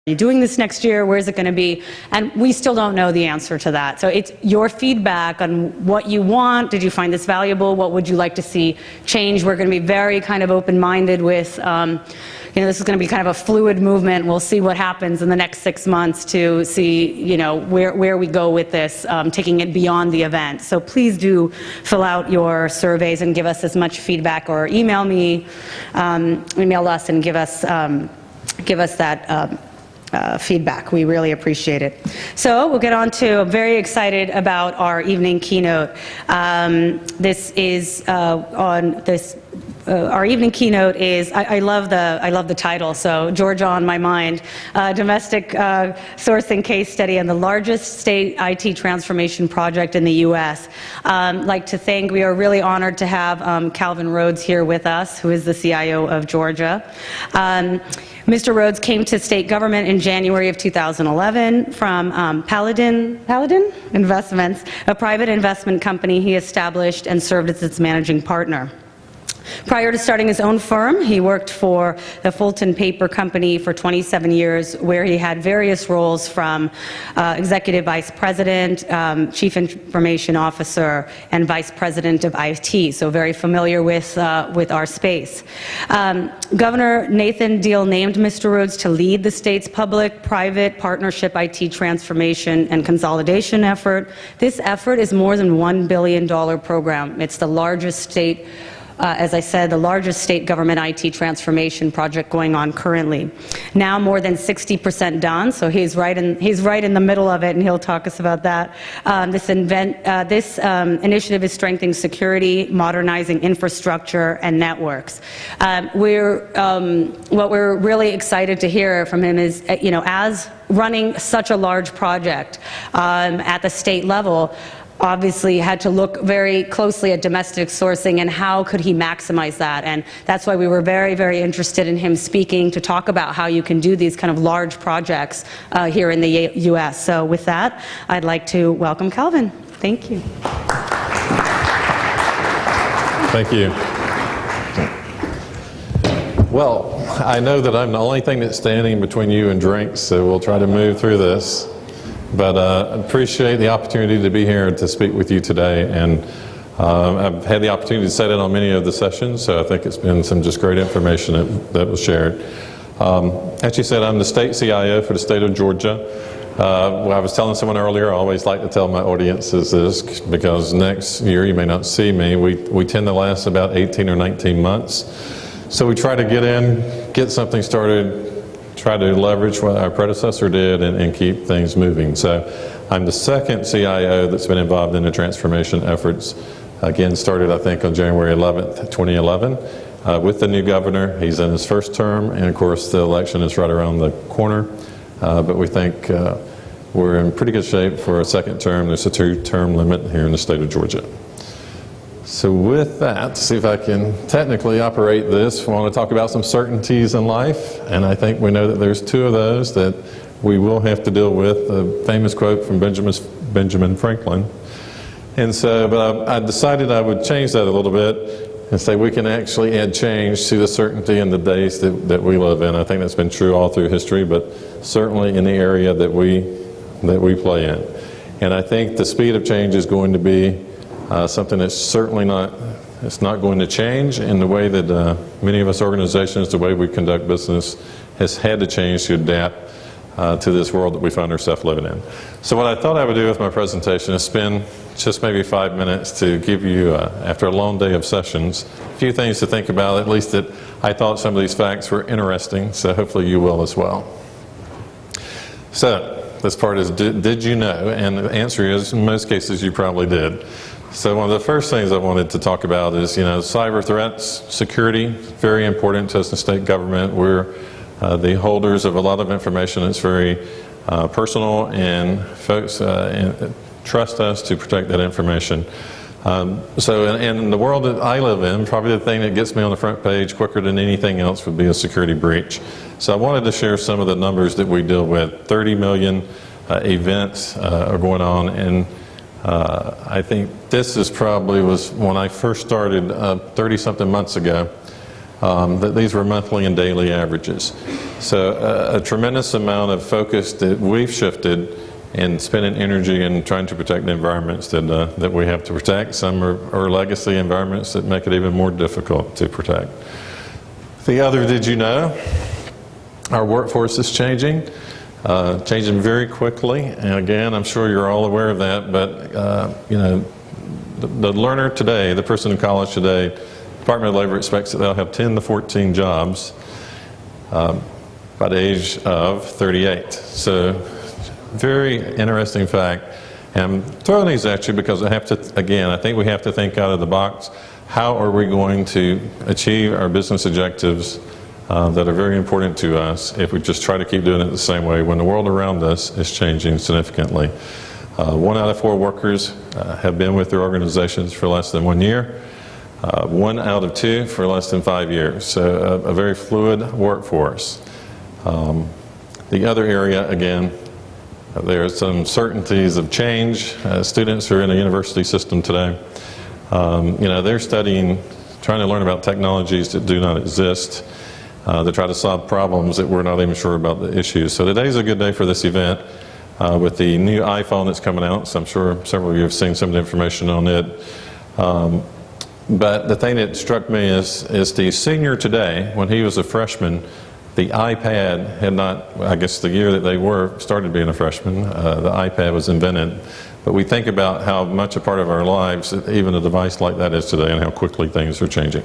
you doing this next year? Where is it going to be? And we still don't know the answer to that. So it's your feedback on what you want. Did you find this valuable? What would you like to see change? We're going to be very kind of open-minded with, this is going to be kind of a fluid movement. We'll see what happens in the next 6 months to see, where we go with this, taking it beyond the event. So please do fill out your surveys and give us as much feedback, or email us and give us that feedback. We really appreciate it. So we'll get on to, I'm very excited about our evening keynote. This is on this. Our evening keynote is, I love the title, so Georgia on my mind, domestic sourcing case study on the largest state IT transformation project in the U.S. Like to thank, we are really honored to have Calvin Rhodes here with us, who is the CIO of Georgia. Mr. Rhodes came to state government in January of 2011 from Paladin Investments, a private investment company he established and served as its managing partner. Prior to starting his own firm, he worked for the Fulton Paper Company for 27 years, where he had various roles from Executive Vice President, Chief Information Officer, and Vice President of IT, so very familiar with our space. Governor Nathan Deal named Mr. Rhodes to lead the state's public-private partnership IT transformation and consolidation effort. This effort is more than $1 billion program. It's the largest state, as I said, the largest state government IT transformation project going on currently. Now more than 60% done, so he's right in the middle of it, and he'll talk us about that. This initiative is strengthening security, modernizing infrastructure and networks. What we're really excited to hear from him is, as running such a large project at the state level, obviously had to look very closely at domestic sourcing and how could he maximize that. And that's why we were very, very interested in him speaking to talk about how you can do these kind of large projects here in the U.S. So with that, I'd like to welcome Calvin. Thank you. Thank you. Well, I know that I'm the only thing that's standing between you and drinks, so we'll try to move through this. But I appreciate the opportunity to be here to speak with you today, and I've had the opportunity to sit in on many of the sessions, so I think it's been some just great information that was shared. As you said, I'm the state CIO for the state of Georgia. I was telling someone earlier, I always like to tell my audiences this, because next year you may not see me. We tend to last about 18 or 19 months. So we try to get something started, try to leverage what our predecessor did and keep things moving. So I'm the second CIO that's been involved in the transformation efforts. Again, started I think on January 11th, 2011 with the new governor. He's in his first term, and of course the election is right around the corner. But we think we're in pretty good shape for a second term. There's a 2-term limit here in the state of Georgia. So with that, see if I can technically operate this. We want to talk about some certainties in life, and I think we know that there's 2 of those that we will have to deal with. A famous quote from Benjamin Franklin. And so, but I decided I would change that a little bit and say we can actually add change to the certainty in the days that we live in. I think that's been true all through history, but certainly in the area that we play in. And I think the speed of change is going to be something that's certainly not going to change, in the way that many of us organizations, the way we conduct business has had to change to adapt to this world that we find ourselves living in. So what I thought I would do with my presentation is spend just maybe 5 minutes to give you, after a long day of sessions, a few things to think about, at least that I thought some of these facts were interesting, so hopefully you will as well. So this part is, did you know? And the answer is, in most cases, you probably did. So one of the first things I wanted to talk about is, cyber threats, security, very important to us in state government. We're the holders of a lot of information that's very personal, and folks trust us to protect that information. So in the world that I live in, probably the thing that gets me on the front page quicker than anything else would be a security breach. So I wanted to share some of the numbers that we deal with. 30 million events are going on, and I think this is probably was when I first started 30-something months ago. that these were monthly and daily averages. So a tremendous amount of focus that we've shifted in spending energy and trying to protect the environments that we have to protect. Some are legacy environments that make it even more difficult to protect. The other, did you know, our workforce is changing very quickly. And again, I'm sure you're all aware of that, but you know, the learner today, the person in college today, Department of Labor expects that they'll have 10 to 14 jobs by the age of 38. So, very interesting fact. And I'm throwing these at you because I think we have to think out of the box. How are we going to achieve our business objectives that are very important to us if we just try to keep doing it the same way when the world around us is changing significantly? 1 out of 4 workers have been with their organizations for less than 1 year. 1 out of 2 for less than 5 years. So a very fluid workforce. The other area, again, there are some certainties of change. Students who are in the university system today, you know, they're studying, trying to learn about technologies that do not exist, to try to solve problems that we're not even sure about the issues. So today's a good day for this event with the new iPhone that's coming out. So I'm sure several of you have seen some of the information on it. But the thing that struck me is the senior today, when he was a freshman, the iPad had not, I guess the year that they started being a freshman, the iPad was invented. But we think about how much a part of our lives, even a device like that is today, and how quickly things are changing.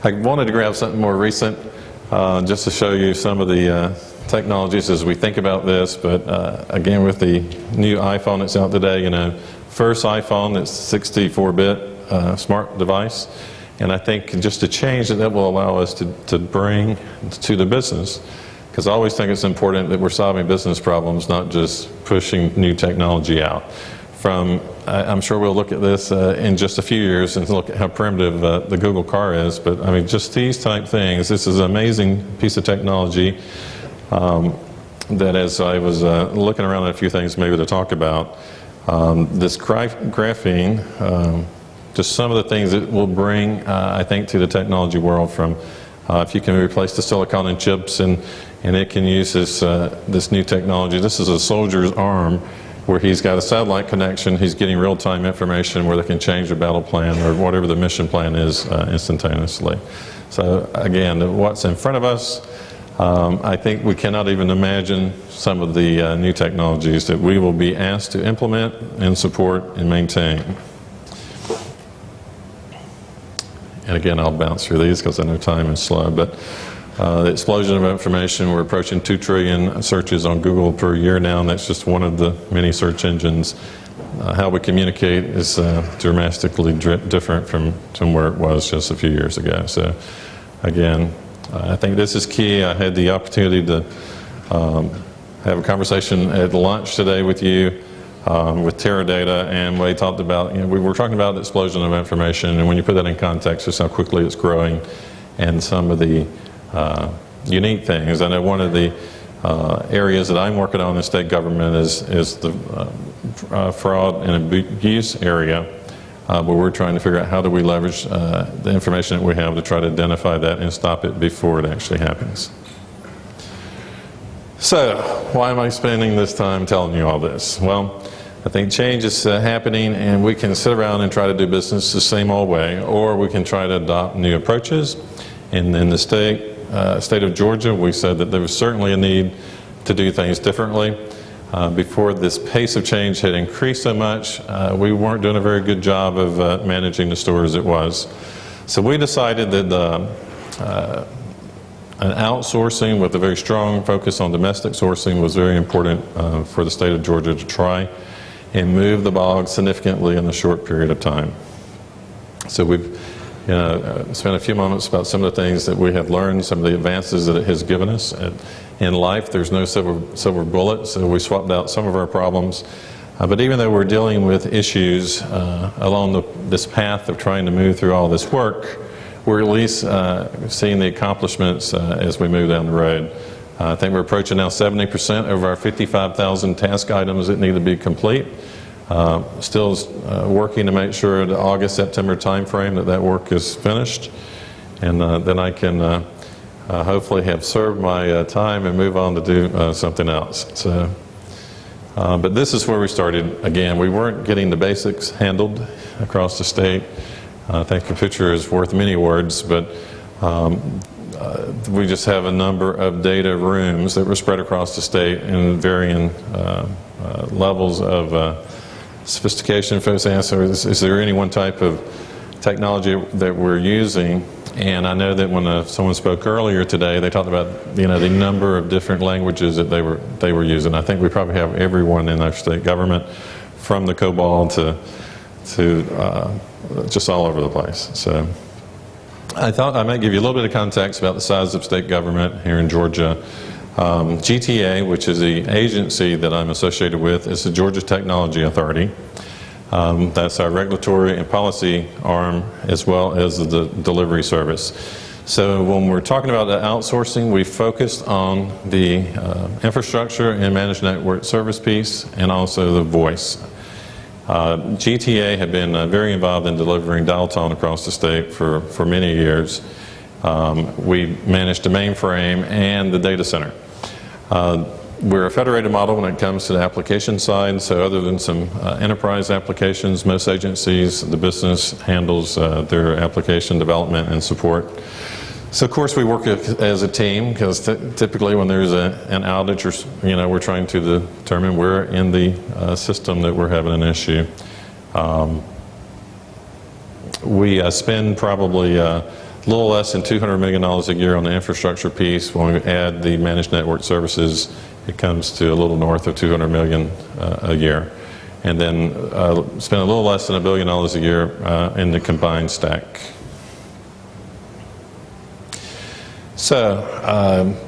I wanted to grab something more recent, just to show you some of the technologies as we think about this. But again, with the new iPhone that's out today, you know, first iPhone that's 64-bit smart device. And I think just a change that will allow us to bring to the business, because I always think it's important that we're solving business problems, not just pushing new technology out. I'm sure we'll look at this in just a few years and look at how primitive the Google car is, but I mean, just these type things, this is an amazing piece of technology that as I was looking around at a few things maybe to talk about, this graphene, just some of the things it will bring, I think, to the technology world from if you can replace the silicon in chips and it can use this new technology. This is a soldier's arm where he's got a satellite connection, he's getting real-time information where they can change their battle plan or whatever the mission plan is instantaneously. So again, what's in front of us, I think we cannot even imagine some of the new technologies that we will be asked to implement and support and maintain. And again, I'll bounce through these because I know time is slow, but the explosion of information, we're approaching 2 trillion searches on Google per year now, and that's just one of the many search engines. How we communicate is dramatically different from where it was just a few years ago. So again, I think this is key. I had the opportunity to have a conversation at lunch today with you with Teradata, and we talked about, we were talking about the explosion of information, and when you put that in context, just how quickly it's growing and some of the unique things. I know one of the areas that I'm working on in the state government is the fraud and abuse area, where we're trying to figure out how do we leverage the information that we have to try to identify that and stop it before it actually happens. So, why am I spending this time telling you all this? Well, I think change is happening, and we can sit around and try to do business the same old way, or we can try to adopt new approaches. And in the state of Georgia, we said that there was certainly a need to do things differently. Before this pace of change had increased so much, we weren't doing a very good job of managing the store as it was. So we decided that an outsourcing with a very strong focus on domestic sourcing was very important for the state of Georgia to try and move the bog significantly in a short period of time. So we've spent a few moments about some of the things that we have learned, some of the advances that it has given us. In life, there's no silver bullet, so we swapped out some of our problems. But even though we're dealing with issues along this path of trying to move through all this work, we're at least seeing the accomplishments as we move down the road. I think we're approaching now 70% of our 55,000 task items that need to be complete. Still working to make sure the August-September timeframe that work is finished. and then I can hopefully have served my time and move on to do something else. So, but this is where we started. Again, we weren't getting the basics handled across the state. I think a picture is worth many words, but we just have a number of data rooms that were spread across the state in varying levels of sophistication. Folks ask, is there any one type of technology that we're using? And I know that when someone spoke earlier today, they talked about the number of different languages that they were using. I think we probably have everyone in our state government, from the COBOL to just all over the place. So I thought I might give you a little bit of context about the size of state government here in Georgia. GTA, which is the agency that I'm associated with, is the Georgia Technology Authority. That's our regulatory and policy arm, as well as the delivery service. So when we're talking about the outsourcing, we focused on the infrastructure and managed network service piece, and also the voice. GTA had been very involved in delivering dial tone across the state for many years. We managed the mainframe and the data center. We're a federated model when it comes to the application side, so other than some enterprise applications, most agencies, the business handles their application development and support. So of course we work as a team, because typically when there's an outage, or we're trying to determine where in the system that we're having an issue. We spend probably a little less than $200 million a year on the infrastructure piece. When we add the managed network services, it comes to a little north of $200 million a year. And then spend a little less than $1 billion a year in the combined stack. So,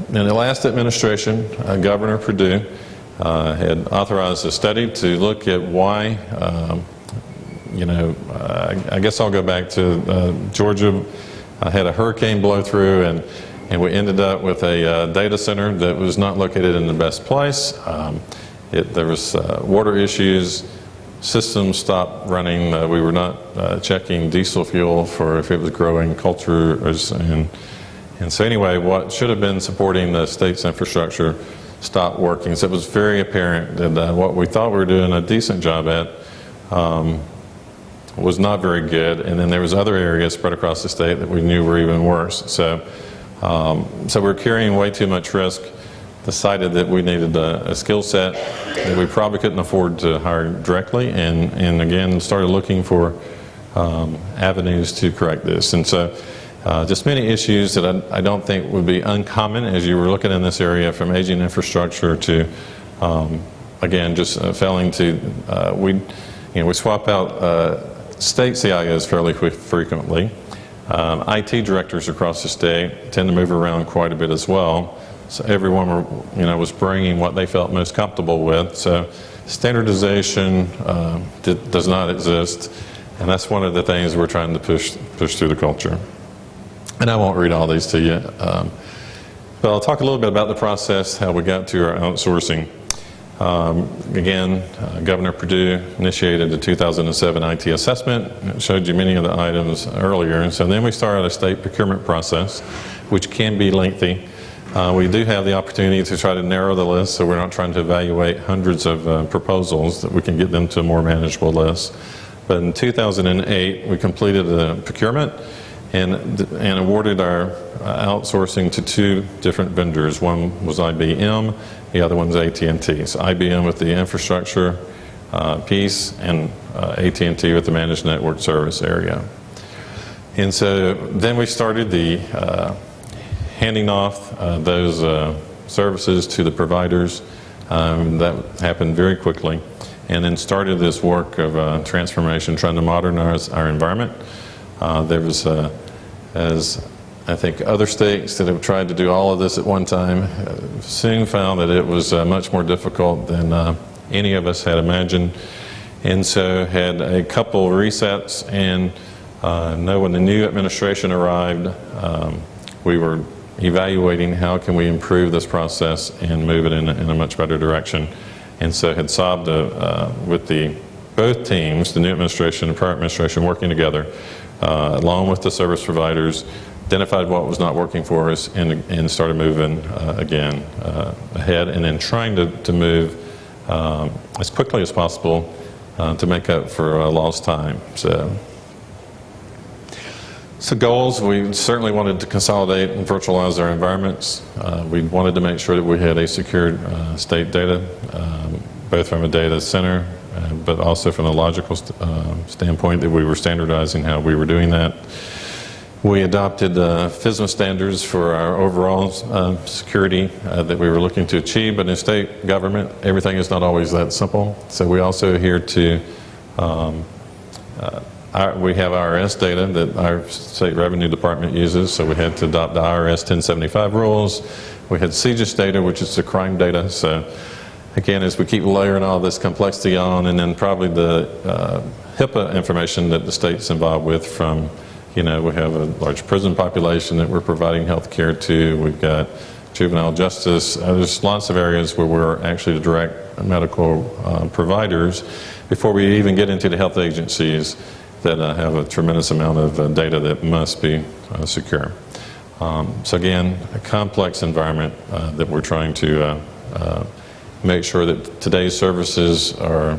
in the last administration, Governor Perdue had authorized a study to look at why, I guess I'll go back to Georgia. I had a hurricane blow through, and we ended up with a data center that was not located in the best place. There was water issues, systems stopped running. We were not checking diesel fuel for if it was growing cultures, and so anyway, what should have been supporting the state's infrastructure stopped working. So it was very apparent that what we thought we were doing a decent job at was not very good, and then there was other areas spread across the state that we knew were even worse. So we're carrying way too much risk. Decided that we needed a skill set that we probably couldn't afford to hire directly, and again started looking for avenues to correct this. And so just many issues that I don't think would be uncommon as you were looking in this area, from aging infrastructure to again just failing to we swap out state CIOs fairly frequently. IT directors across the state tend to move around quite a bit as well. So everyone was bringing what they felt most comfortable with. So standardization does not exist, and that's one of the things we're trying to push through the culture. And I won't read all these to you, but I'll talk a little bit about the process, how we got to our outsourcing. Again, Governor Perdue initiated the 2007 IT assessment. It showed you many of the items earlier. And so then we started a state procurement process, which can be lengthy. We do have the opportunity to try to narrow the list, so we're not trying to evaluate hundreds of proposals, that we can get them to a more manageable list. But in 2008, we completed the procurement and awarded our outsourcing to two different vendors. One was IBM, the other one's AT&T. So IBM with the infrastructure piece, and AT&T with the managed network service area. And so then we started the handing off those services to the providers. That happened very quickly, and then started this work of transformation, trying to modernize our environment. There was, as I think other states that have tried to do all of this at one time, soon found that it was much more difficult than any of us had imagined. And so had a couple resets, and when the new administration arrived, we were evaluating how can we improve this process and move it in a much better direction. And so had solved with both teams, the new administration and prior administration, working together, along with the service providers, identified what was not working for us, and started moving again ahead, and then trying to move as quickly as possible to make up for lost time. So goals, we certainly wanted to consolidate and virtualize our environments. We wanted to make sure that we had a secured state data, both from a data center, but also from a logical standpoint, that we were standardizing how we were doing that. We adopted FISMA standards for our overall security that we were looking to achieve, but in state government, everything is not always that simple. So we also adhere to, we have IRS data that our state revenue department uses, so we had to adopt the IRS 1075 rules. We had CJIS data, which is the crime data. So again, as we keep layering all this complexity on, and then probably the HIPAA information that the state's involved with from, we have a large prison population that we're providing health care to. We've got juvenile justice. There's lots of areas where we're actually the direct medical providers before we even get into the health agencies that have a tremendous amount of data that must be secure. So again, a complex environment that we're trying to make sure that today's services are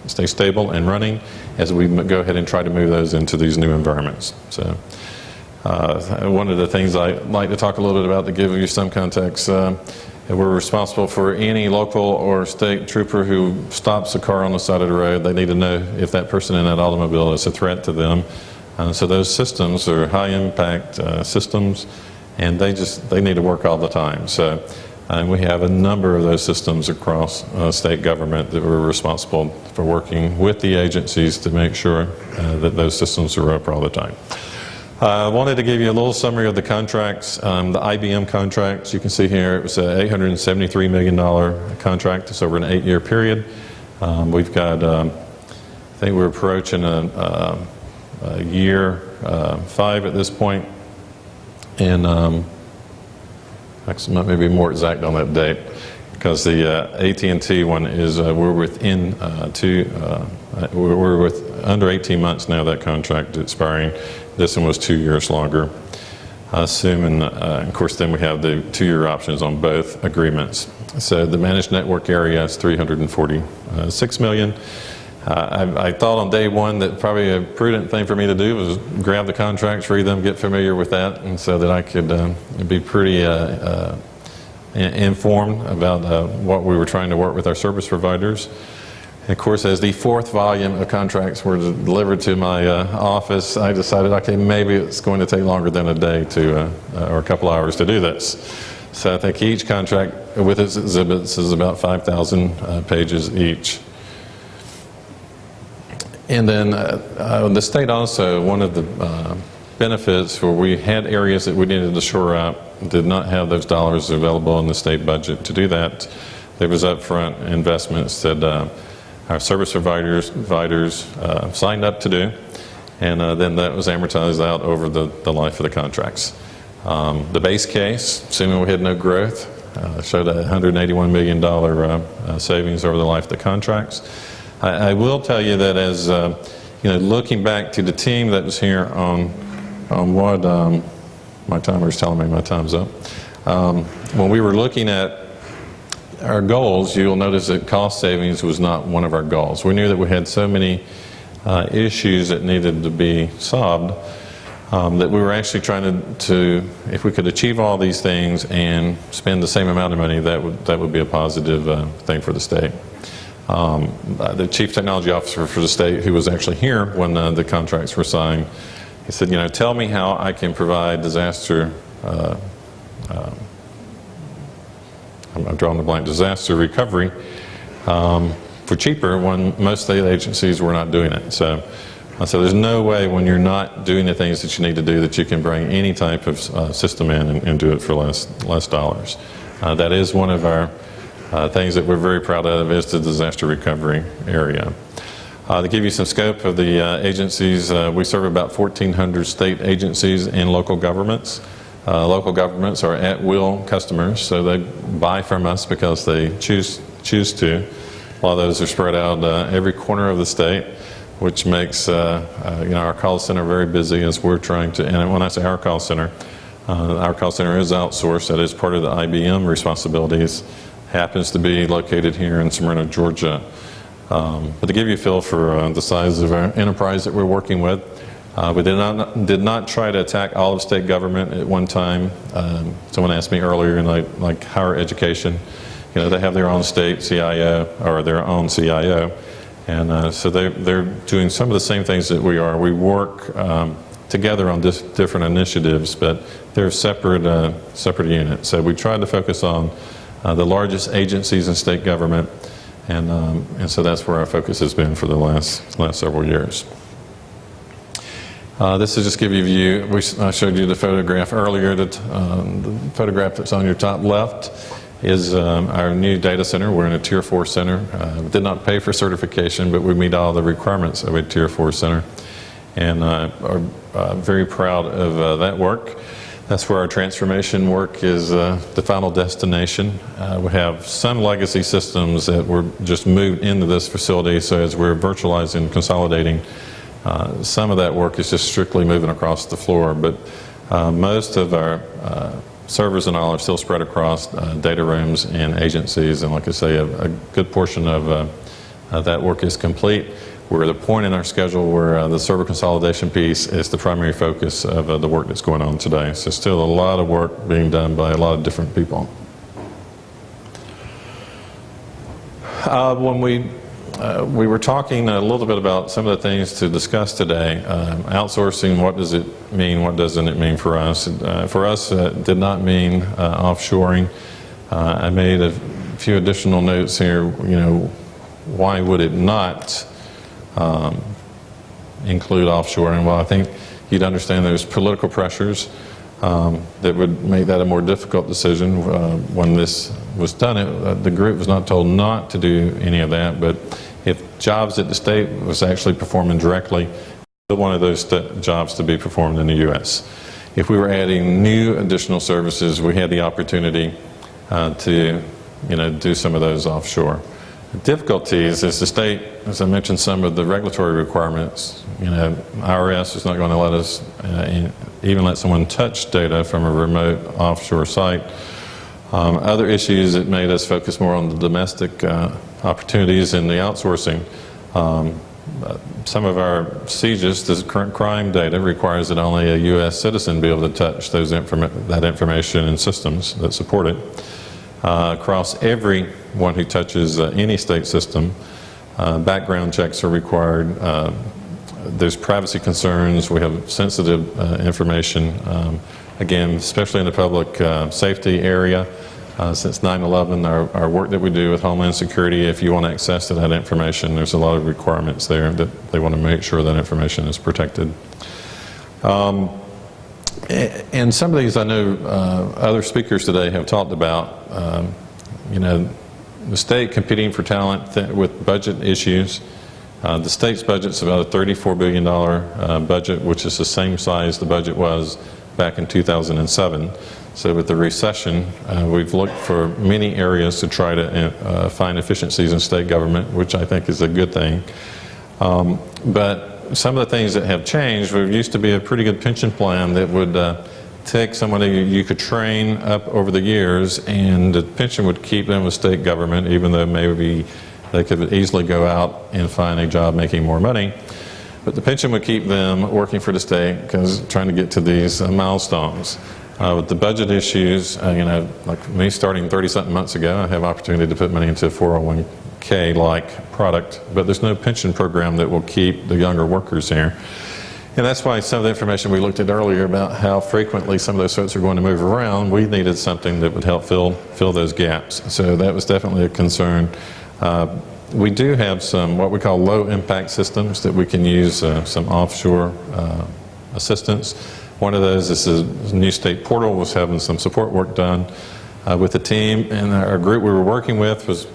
stay stable and running as we go ahead and try to move those into these new environments. So one of the things I like to talk a little bit about to give you some context, we're responsible for any local or state trooper who stops a car on the side of the road. They need to know if that person in that automobile is a threat to them. So those systems are high impact systems, and they need to work all the time. So we have a number of those systems across state government that we're responsible for working with the agencies to make sure that those systems are up all the time. I wanted to give you a little summary of the contracts. The IBM contracts, you can see here, it was an $873 million contract. It's over an 8-year period. We've got, I think we're approaching a year 5 at this point. And actually, maybe more exact on that date, because the AT&T one is we're within we're with under 18 months now. That contract expiring. This one was 2 years longer. Assuming, of course, then we have the 2-year options on both agreements. So the managed network area is $346 million. I thought on day one that probably a prudent thing for me to do was grab the contracts, read them, get familiar with that, and so that I could be pretty informed about what we were trying to work with our service providers. And of course, as the 4th volume of contracts were delivered to my office, I decided, okay, maybe it's going to take longer than a day or a couple hours to do this. So I think each contract with its exhibits is about 5,000 pages each. And then the state also, one of the benefits where we had areas that we needed to shore up, did not have those dollars available in the state budget to do that. There was upfront investments that our service providers signed up to do, and then that was amortized out over the life of the contracts. The base case, assuming we had no growth, showed a $181 million savings over the life of the contracts. I will tell you that as looking back to the team that was here on what my timer's telling me my time's up. When we were looking at our goals, you'll notice that cost savings was not one of our goals. We knew that we had so many issues that needed to be solved that we were actually trying to, if we could achieve all these things and spend the same amount of money, that would be a positive thing for the state. The chief technology officer for the state, who was actually here when the contracts were signed, he said, tell me how I can provide disaster I'm drawing the blank, disaster recovery for cheaper when most state agencies were not doing it. So there's no way when you're not doing the things that you need to do that you can bring any type of system in and do it for less dollars. That is one of our things that we're very proud of, is the disaster recovery area. To give you some scope of the agencies, we serve about 1,400 state agencies and local governments. Local governments are at-will customers, so they buy from us because they choose to. A lot of those are spread out every corner of the state. which makes our call center very busy as we're trying to, and when I say our call center is outsourced. That is part of the IBM responsibilities. Happens to be located here in Smyrna, Georgia. But to give you a feel for the size of our enterprise that we're working with, we did not try to attack all of state government at one time. Someone asked me earlier, like higher education, they have their own state CIO or their own CIO, and so they're doing some of the same things that we are. We work together on different initiatives, but they're separate units. So we tried to focus on the largest agencies in state government, and so that's where our focus has been for the last several years. This is just give you a view. I showed you the photograph earlier. The photograph that's on your top left is our new data center. We're in a Tier 4 center. We did not pay for certification, but we meet all the requirements of a Tier 4 center, and are very proud of that work. That's where our transformation work is the final destination. We have some legacy systems that were just moved into this facility, so as we're virtualizing and consolidating, some of that work is just strictly moving across the floor, but most of our servers and all are still spread across data rooms and agencies, and like I say, a good portion of that work is complete. We're at a point in our schedule where the server consolidation piece is the primary focus of the work that's going on today. So still a lot of work being done by a lot of different people. When we were talking a little bit about some of the things to discuss today. Outsourcing, what does it mean? What doesn't it mean for us? For us, it did not mean offshoring. I made a few additional notes here. Why would it not include offshoring? Well, I think you'd understand there's political pressures that would make that a more difficult decision. When this was done, the group was not told not to do any of that, but if jobs at the state was actually performing directly, we wanted those jobs to be performed in the U.S. If we were adding new additional services, we had the opportunity to do some of those offshore. The difficulties is the state, as I mentioned, some of the regulatory requirements. IRS is not going to let us even let someone touch data from a remote offshore site. Other issues that made us focus more on the domestic opportunities in the outsourcing. Some of our CJIS, the current crime data, requires that only a U.S. citizen be able to touch that information and systems that support it. Across everyone who touches any state system, background checks are required. There's privacy concerns. We have sensitive information. Again, especially in the public safety area. Since 9/11, our work that we do with Homeland Security, if you want access to that information, there's a lot of requirements there that they want to make sure that information is protected. And some of these I know other speakers today have talked about, the state competing for talent with budget issues. The state's budget's about a $34 billion budget, which is the same size the budget was back in 2007. So with the recession, we've looked for many areas to try to find efficiencies in state government, which I think is a good thing. But some of the things that have changed, there used to be a pretty good pension plan that would take somebody you could train up over the years, and the pension would keep them with state government, even though maybe they could easily go out and find a job making more money. But the pension would keep them working for the state, because trying to get to these milestones. With the budget issues, like me starting 30-something months ago, I have opportunity to put money into a 401k-like product, but there's no pension program that will keep the younger workers here. And that's why some of the information we looked at earlier about how frequently some of those folks are going to move around, we needed something that would help fill those gaps. So that was definitely a concern. We do have some what we call low-impact systems that we can use some offshore assistance. One of those is the new state portal was having some support work done with the team, and our group we were working with was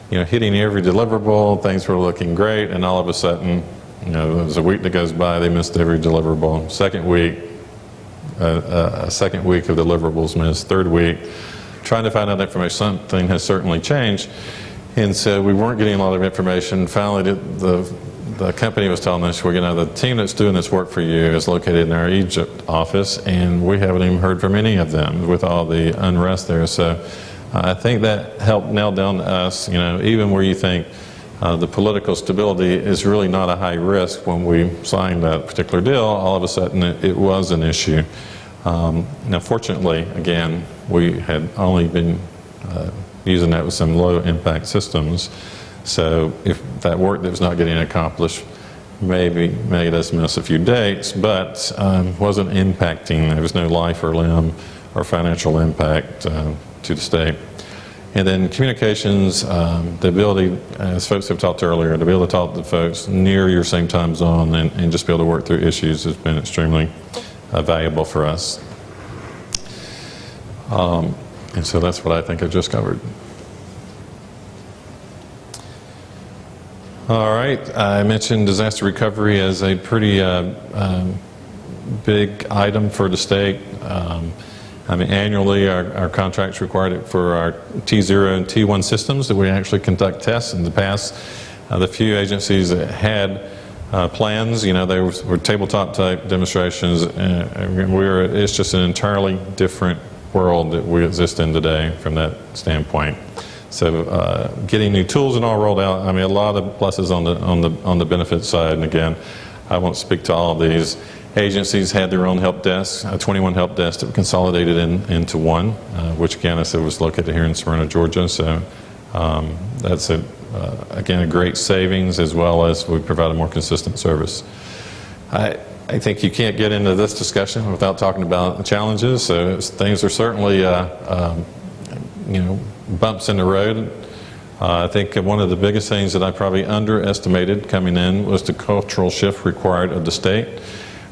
hitting every deliverable, things were looking great, and all of a sudden, there's a week that goes by, they missed every deliverable. Second week, a second week of deliverables missed. Third week, trying to find out information. Something has certainly changed, and so we weren't getting a lot of information. Finally, the company was telling us, well, the team that's doing this work for you is located in our Egypt office, and we haven't even heard from any of them with all the unrest there. So I think that helped nail down to us, even where you think the political stability is really not a high risk. When we signed that particular deal, all of a sudden it was an issue. Now, fortunately, again, we had only been using that with some low-impact systems. So if that work that was not getting accomplished maybe made us miss a few dates, but wasn't impacting. There was no life or limb or financial impact to the state. And then communications, the ability, as folks have talked earlier, to be able to talk to folks near your same time zone and just be able to work through issues has been extremely valuable for us. And so that's what I think I just covered. All right, I mentioned disaster recovery as a pretty big item for the state. Annually, our contracts required it for our T0 and T1 systems that we actually conduct tests. In the past, the few agencies that had plans, they were tabletop type demonstrations. It's just an entirely different world that we exist in today from that standpoint. So getting new tools and all rolled out, a lot of pluses on the benefit side. And again, I won't speak to all of these. Agencies had their own help desks, 21 help desks that were consolidated into one, which again, I said, was located here in Smyrna, Georgia. So that's again a great savings, as well as we provide a more consistent service. I think you can't get into this discussion without talking about the challenges. So things are certainly bumps in the road. I think one of the biggest things that I probably underestimated coming in was the cultural shift required of the state,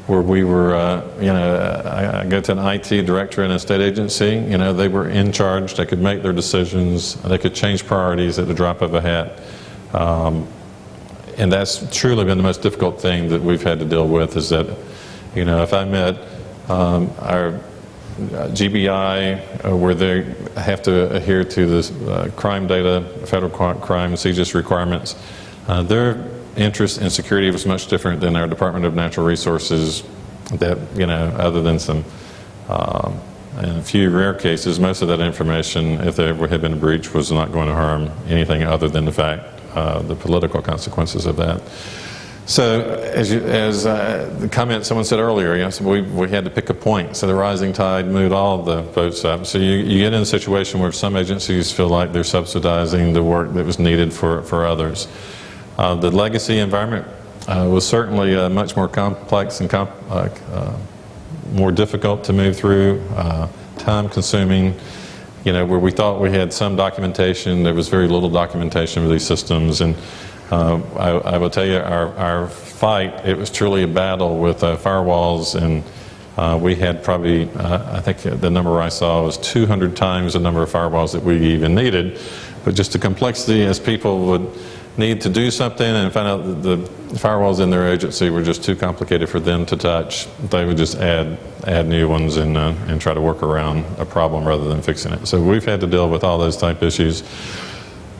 where we were, I go to an IT director in a state agency, they were in charge, they could make their decisions, they could change priorities at the drop of a hat. And that's truly been the most difficult thing that we've had to deal with, is that, if I met our GBI, where they have to adhere to this crime data, federal crime CJIS requirements, their interest in security was much different than our Department of Natural Resources. That, other than some, in a few rare cases, most of that information, if there ever had been a breach, was not going to harm anything other than the fact, the political consequences of that. So, as the comment someone said earlier, so we had to pick a point. So the rising tide moved all of the boats up. So you get in a situation where some agencies feel like they're subsidizing the work that was needed for others. The legacy environment was certainly much more complex and more difficult to move through, time-consuming. Where we thought we had some documentation, there was very little documentation for these systems. And I will tell you, our fight, it was truly a battle with firewalls, and we had probably, I think the number I saw was 200 times the number of firewalls that we even needed. But just the complexity, as people would need to do something and find out that the firewalls in their agency were just too complicated for them to touch, they would just add new ones and try to work around a problem rather than fixing it. So we've had to deal with all those type issues.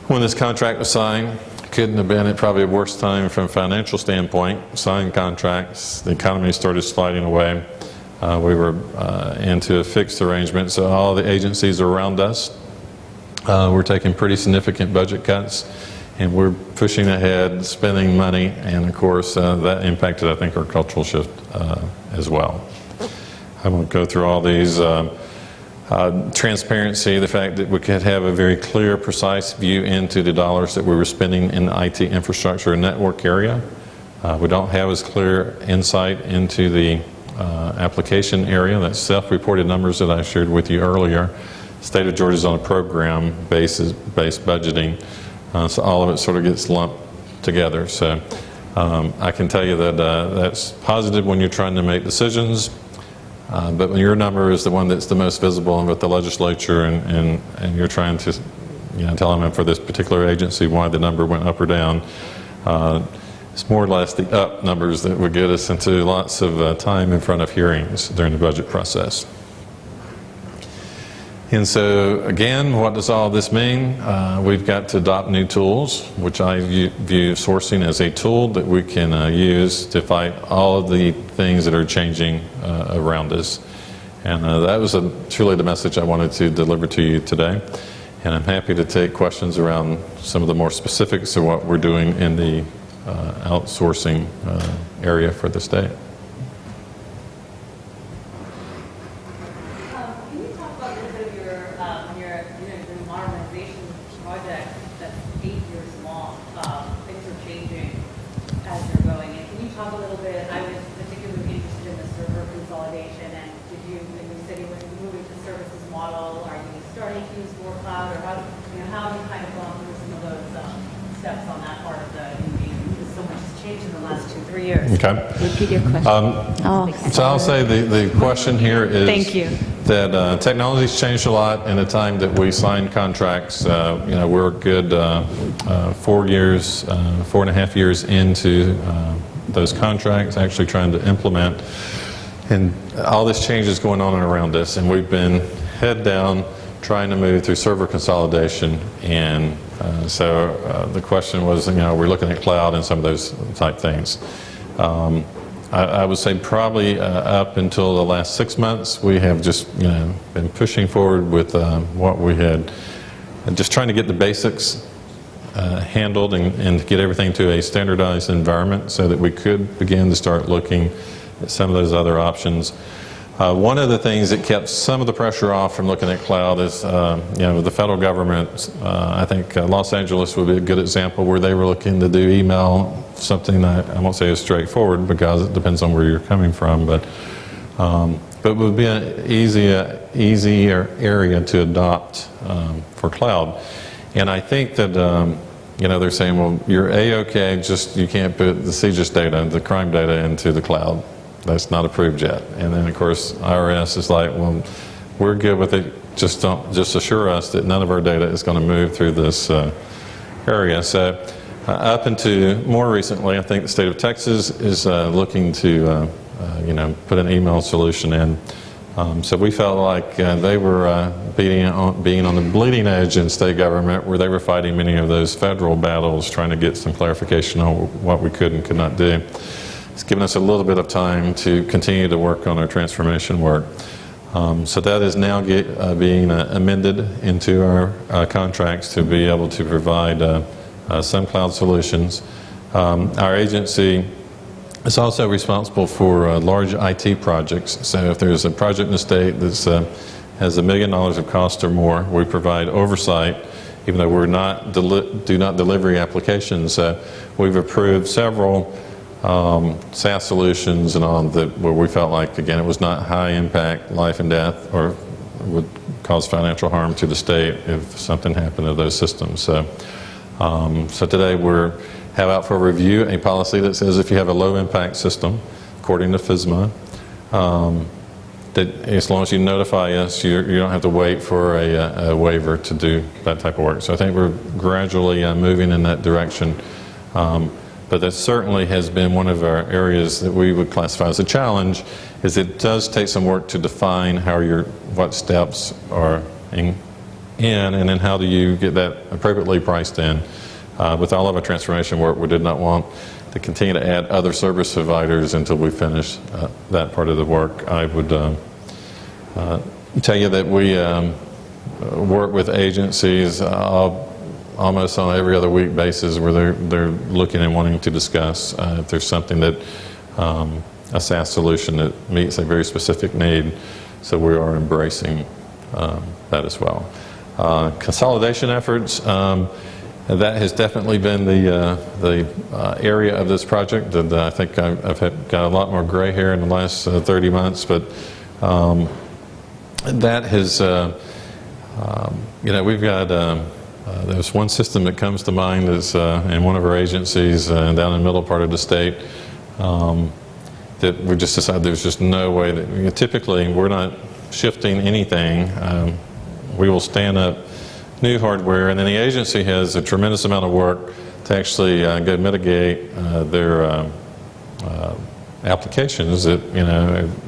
When this contract was signed, couldn't have been at probably a worse time from a financial standpoint. Signed contracts, the economy started sliding away. We were into a fixed arrangement, so all the agencies around us were taking pretty significant budget cuts, and we're pushing ahead, spending money, and of course that impacted, I think, our cultural shift as well. I won't go through all these. Transparency, the fact that we could have a very clear, precise view into the dollars that we were spending in the IT infrastructure and network area. We don't have as clear insight into the application area. That's self-reported numbers that I shared with you earlier. The state of Georgia is on a program-based budgeting, so all of it sort of gets lumped together. So I can tell you that that's positive when you're trying to make decisions. But when your number is the one that's the most visible and with the legislature, and you're trying to tell them for this particular agency why the number went up or down, it's more or less the up numbers that would get us into lots of time in front of hearings during the budget process. And so, again, what does all this mean? We've got to adopt new tools, which I view sourcing as a tool that we can use to fight all of the things that are changing around us. And that was truly the message I wanted to deliver to you today. And I'm happy to take questions around some of the more specifics of what we're doing in the outsourcing area for the state. Can you talk about a little bit of your modernization project that's 8 years long? Things are changing as you're going. And can you talk a little bit? I was particularly interested in the server consolidation. And when you said you were moving to services model, are you starting to use more cloud, or how have you kind of gone through some of those steps on that part of the engagement? Because so much has changed in the last 2-3 years. Okay. Repeat your question. So I'll say the question here is Thank you. that technology's changed a lot in the time that we signed contracts. We're a good 4.5 years into those contracts, actually trying to implement. And all this change is going on around us, and we've been head down trying to move through server consolidation. And so the question was, we're looking at cloud and some of those type things. I would say probably up until the last 6 months, we have just been pushing forward with what we had, and just trying to get the basics handled and get everything to a standardized environment so that we could begin to start looking at some of those other options. One of the things that kept some of the pressure off from looking at cloud is, the federal government. I think Los Angeles would be a good example where they were looking to do email, something that I won't say is straightforward because it depends on where you're coming from, but it would be an easier area to adopt for cloud. And I think that they're saying, well, you're A-OK, just you can't put the CJIS data, the crime data, into the cloud. That's not approved yet. And then, of course, IRS is like, well, we're good with it. Just assure us that none of our data is going to move through this area. So up into more recently, I think the state of Texas is looking to, put an email solution in. So we felt like they were being on the bleeding edge in state government, where they were fighting many of those federal battles, trying to get some clarification on what we could and could not do. It's given us a little bit of time to continue to work on our transformation work. So that is now being amended into our contracts to be able to provide some cloud solutions. Our agency is also responsible for large IT projects. So if there's a project in the state that has $1 million of cost or more, we provide oversight, even though we're not do not delivery applications. We've approved several SaaS solutions and on that where we felt like, again, it was not high impact, life and death, or would cause financial harm to the state if something happened to those systems. So today we have out for review a policy that says if you have a low impact system, according to FSMA, that as long as you notify us, you don't have to wait for a waiver to do that type of work. So I think we're gradually moving in that direction. But that certainly has been one of our areas that we would classify as a challenge, is it does take some work to define what steps are in, and then how do you get that appropriately priced in. With all of our transformation work, we did not want to continue to add other service providers until we finish that part of the work. I would tell you that we work with agencies almost on every other week basis where they're looking and wanting to discuss if there's something that a SaaS solution that meets a very specific need. So we are embracing that as well. Consolidation efforts, that has definitely been the area of this project. And I think I've got a lot more gray hair in the last 30 months, but that has, we've got there's one system that comes to mind is in one of our agencies down in the middle part of the state that we just decided there's just no way that, typically we're not shifting anything. We will stand up new hardware, and then the agency has a tremendous amount of work to actually go mitigate their applications that,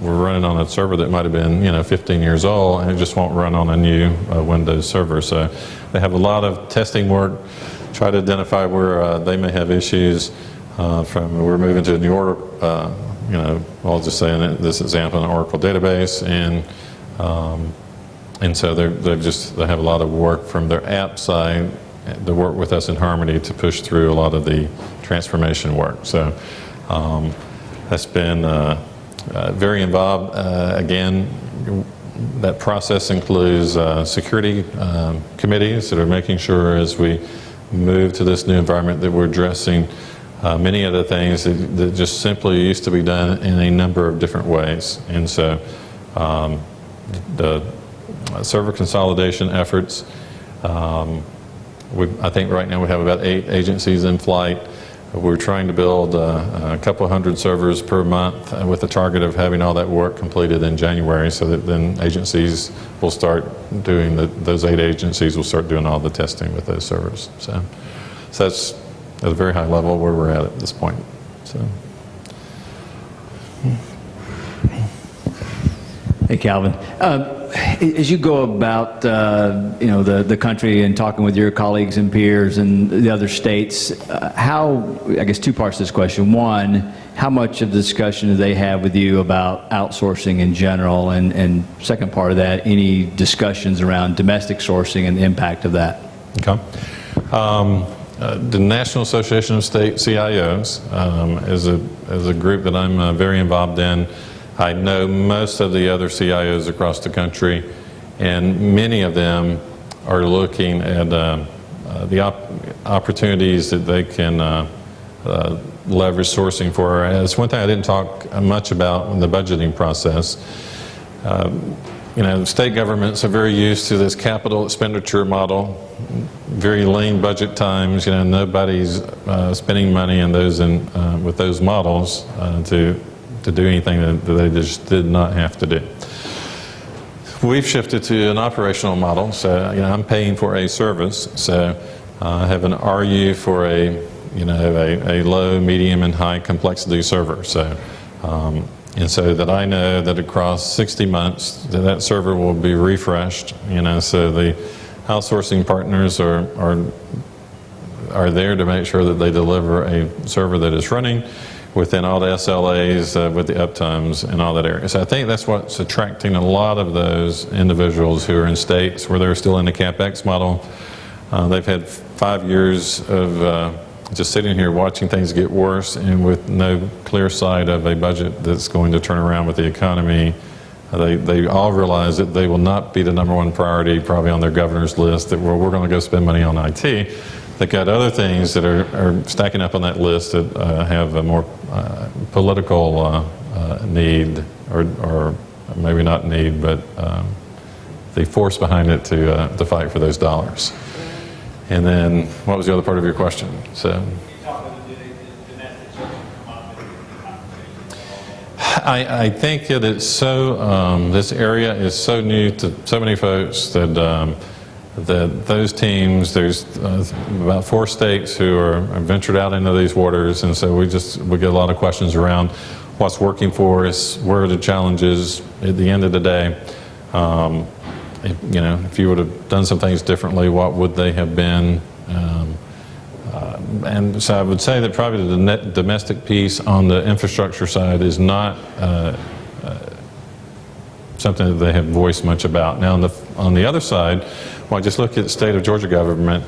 were running on a server that might have been, 15 years old, and it just won't run on a new Windows server. So they have a lot of testing work, try to identify where they may have issues. We're moving to a new Oracle, I'll just say in this example, an Oracle database, and so they have a lot of work from their app side to work with us in Harmony to push through a lot of the transformation work. So that's been very involved. Again, that process includes security committees that are making sure as we move to this new environment that we're addressing many of the things that just simply used to be done in a number of different ways. And so the server consolidation efforts, I think right now we have about 8 agencies in flight. We're trying to build a couple hundred servers per month with the target of having all that work completed in January, so that then agencies will start doing, those 8 agencies will start doing all the testing with those servers. So that's at a very high level where we're at this point. So. Hey, Calvin. As you go about, the country and talking with your colleagues and peers and the other states, I guess 2 parts to this question. One, how much of the discussion do they have with you about outsourcing in general? And second part of that, any discussions around domestic sourcing and the impact of that? Okay. The National Association of State CIOs is a group that I'm very involved in. I know most of the other CIOs across the country, and many of them are looking at the opportunities that they can leverage sourcing for. It's one thing I didn't talk much about in the budgeting process. State governments are very used to this capital expenditure model, very lean budget times. Nobody's spending money in those with those models to do anything that they just did not have to do. We've shifted to an operational model, so I'm paying for a service. So I have an RU for a low, medium, and high complexity server. So and so that I know that across 60 months that server will be refreshed. So the outsourcing partners are there to make sure that they deliver a server that is running within all the SLAs, with the uptimes and all that area. So I think that's what's attracting a lot of those individuals who are in states where they're still in the CapEx model. They've had 5 years of just sitting here watching things get worse, and with no clear sight of a budget that's going to turn around with the economy. They all realize that they will not be the #1 priority probably on their governor's list, that we're going to go spend money on IT. They've got other things that are stacking up on that list that have a more political need, or maybe not need, but the force behind it to fight for those dollars. And then, what was the other part of your question? So, I think that it's so, this area is so new to so many folks that those teams, there's about 4 states who are ventured out into these waters, and so we get a lot of questions around what's working for us, where are the challenges. At the end of the day, if you would have done some things differently, what would they have been? And so I would say that probably the net domestic piece on the infrastructure side is not something that they have voiced much about. Now, on the other side, when I just look at the state of Georgia government,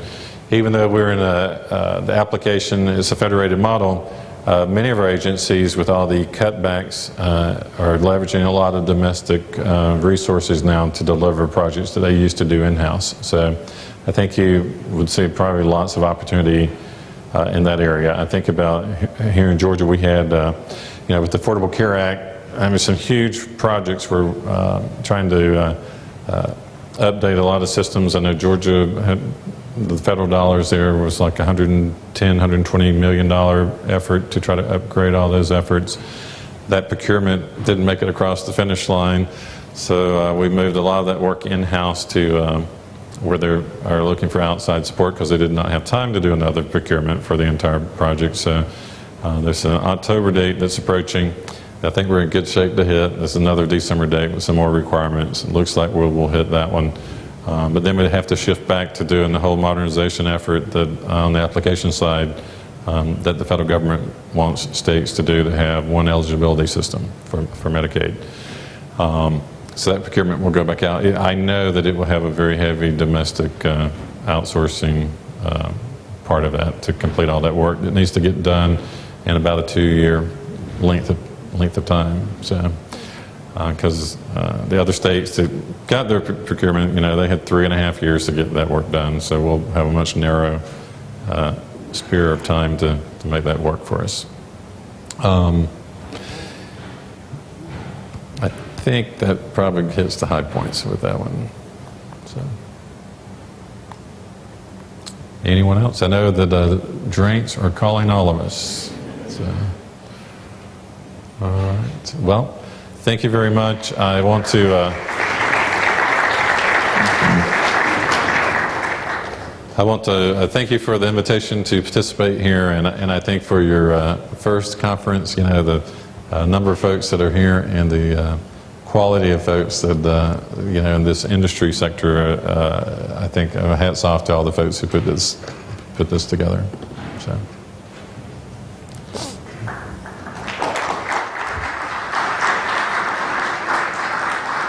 even though we're in the application is a federated model, many of our agencies, with all the cutbacks, are leveraging a lot of domestic resources now to deliver projects that they used to do in-house. So I think you would see probably lots of opportunity in that area. I think about here in Georgia, we had, with the Affordable Care Act, some huge projects. We're trying to update a lot of systems. I know Georgia had the federal dollars there was like $110, $120 million effort to try to upgrade all those efforts. That procurement didn't make it across the finish line, so we moved a lot of that work in-house to where they are looking for outside support because they did not have time to do another procurement for the entire project. So There's an October date that's approaching. I think we're in good shape to hit. There's another December date with some more requirements. It looks like we'll hit that one. But then we'd have to shift back to doing the whole modernization effort that on the application side that the federal government wants states to do, to have one eligibility system for Medicaid. So that procurement will go back out. I know that it will have a very heavy domestic outsourcing part of that to complete all that work that needs to get done in about a 2-year length of time. So, because the other states that got their procurement, they had 3.5 years to get that work done. So we'll have a much narrow sphere of time to make that work for us. I think that probably hits the high points with that one. So, anyone else? I know that drinks are calling all of us. So, all right. Well, thank you very much. I want to thank you for the invitation to participate here, and I think for your first conference, the number of folks that are here and the quality of folks that in this industry sector. I think hats off to all the folks who put this together. So.